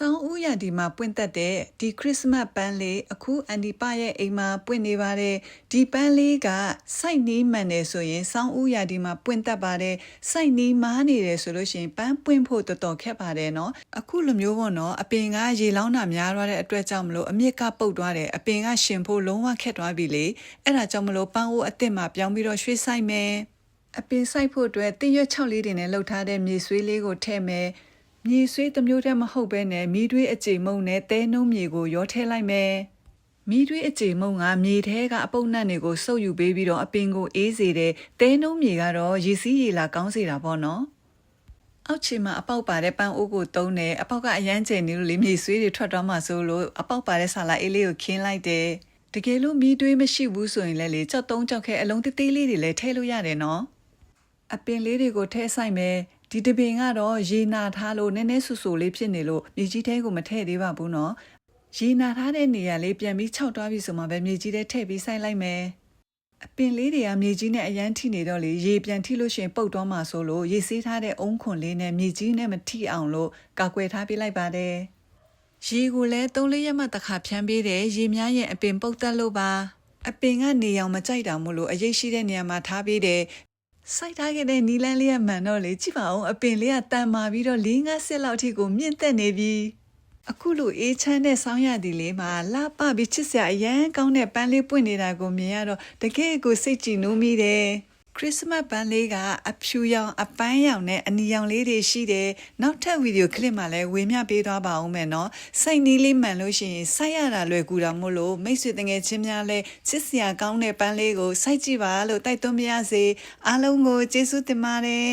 ဆောင်းဦးရာဒီမှာပွင့်တက်တဲ့ဒီခရစ်စမတ်ပန်းလေးအခုအန်ဒီပရဲ့အိမ်မှာပွင့်နေပါတယ်ဒီပန်းလေးကစိုက်နီးမှန်တယ်ဆိုရင်ဆောင်းဦးရာဒီမှာပွင့်တက်ပါတယ်စိုက်နီးမားနေတယ်ဆိုလို့ရှိရင်ပန်းပွင့်ဖို့တော်တော်ခက်ပါတယ်နော်အခုလိုမျိုးပေါ့နော်အပင်ကရေလောင်းတာများသွားတဲ့အတွက်ကြောင့်မလို့အမြစ်ကပုတ်သွားတယ်အပင်ကရှင်ဖို့လုံးဝခက်သွားပြီလေအဲ့ဒါကြောင့်မလို့ပန်းအိုးအစ်စ်မှာပြောင်းပြီးတော့ရွှေ့ဆိုင်မယ်အပင်စိုက်ဖို့အတွက်တရွက်6လေးတွေနဲ့လှုပ်ထားတဲ့မြေဆွေးလေးကိုထည့်မယ်မြေဆွေးတစ်မျိုးတည်းမဟုတ်ဘဲနဲ့မီးသွေးအကြိမ်မုံနဲ့တဲနှုံးမြေကိုရောထည့်လိုက်မယ်မီးသွေးအကြိမ်မုံကမြေထဲကအပုပ်နှံ့တွေကိုစုပ်ယူပေးပြီးတော့အပင်ကိုအေးစေတယ်တဲနှုံးမြေကတော့ရေစီးရေလာကောင်းစေတာပေါ့နော်အောက်ခြေမှာအပေါက်ပါတဲ့ပန်းအိုးကိုတုံးတယ်အပေါက်ကအရမ်းကျယ်နေလို့လေမြေဆွေးတွေထွက်သွားမှဆိုလို့အပေါက်ပါတဲ့ဆာလာအေးလေးကိုခင်းလိုက်တယ်တကယ်လို့မီးသွေးမရှိဘူးဆိုရင်လည်းကြောက်တုံးကြောက်ခဲအလုံးသေးလေးတွေလည်းထည့်လို့ရတယ်နော်အပင်လေးတွေကိုထည့်ဆိုင်မယ်ဒီတပင်ကတော့ရေနာထားလို့နည်းနည်းဆူဆူလေးဖြစ်နေလို့မြေကြီးထဲကိုမထည့်သေးပါဘူးနော်ရေနာထားတဲ့နေရာလေးပြန်ပြီးခြောက်သွားပြီဆိုမှပဲမြေကြီးထဲထည့်ပြီးဆိုင်လိုက်မယ်အပင်လေးတွေကမြေကြီးနဲ့အရန်ထိနေတော့လေရေပြန်ထိလို့ရှိရင်ပုတ်သွားမှာဆိုလို့ရေဆေးထားတဲ့အုံးခွန်လေးနဲ့မြေကြီးနဲ့မထိအောင်လို့ကာကွယ်ထားပေးလိုက်ပါတယ်ရေကိုလည်း3-4ရက်မှတစ်ခါဖြန်းပေးတယ်ရေများရင်အပင်ပုတ်တက်လို့ပါအပင်ကနေအောင်မကြိုက်တာမို့လို့အရေးရှိတဲ့နေရာမှာထားပေးတယ်စိုက်ထားခဲ့တဲ့နီလန်းလေးကမှန်တော့လေကြည့်ပါဦးအပင်လေးကတန်မာပြီးတော့4-5ဆစ်လောက်အထိကိုမြင့်တက်နေပြီအခုလိုအေးချမ်းတဲ့ဆောင်းရသည်လေးမှာလှပပြီးချစ်စရာအရန်ကောင်းတဲ့ပန်းလေးပွင့်နေတာကိုမြင်ရတော့တကယ်ကိုစိတ်ကြည်နူးမိတယ်ခရစ်စမတ်ပန်းလေးကအဖြူရောင်အပန်းရောင်နဲ့အနီရောင်လေးတွေရှိတယ်နောက်ထပ်ဗီဒီယိုကလစ်မှာလည်းဝေမျှပေးသွားပါဦးမယ်နော်စိုက်နီးလေးမှန်လို့ရှိရင်စိုက်ရတာလွယ်ကူတာမို့လို့မိတ်ဆွေတငယ်ချင်းများလည်းချစ်စရာကောင်းတဲ့ပန်းလေးကိုစိုက်ကြည့်ပါလို့တိုက်တွန်းပါရစေအားလုံးကိုကျေးဇူးတင်ပါတယ်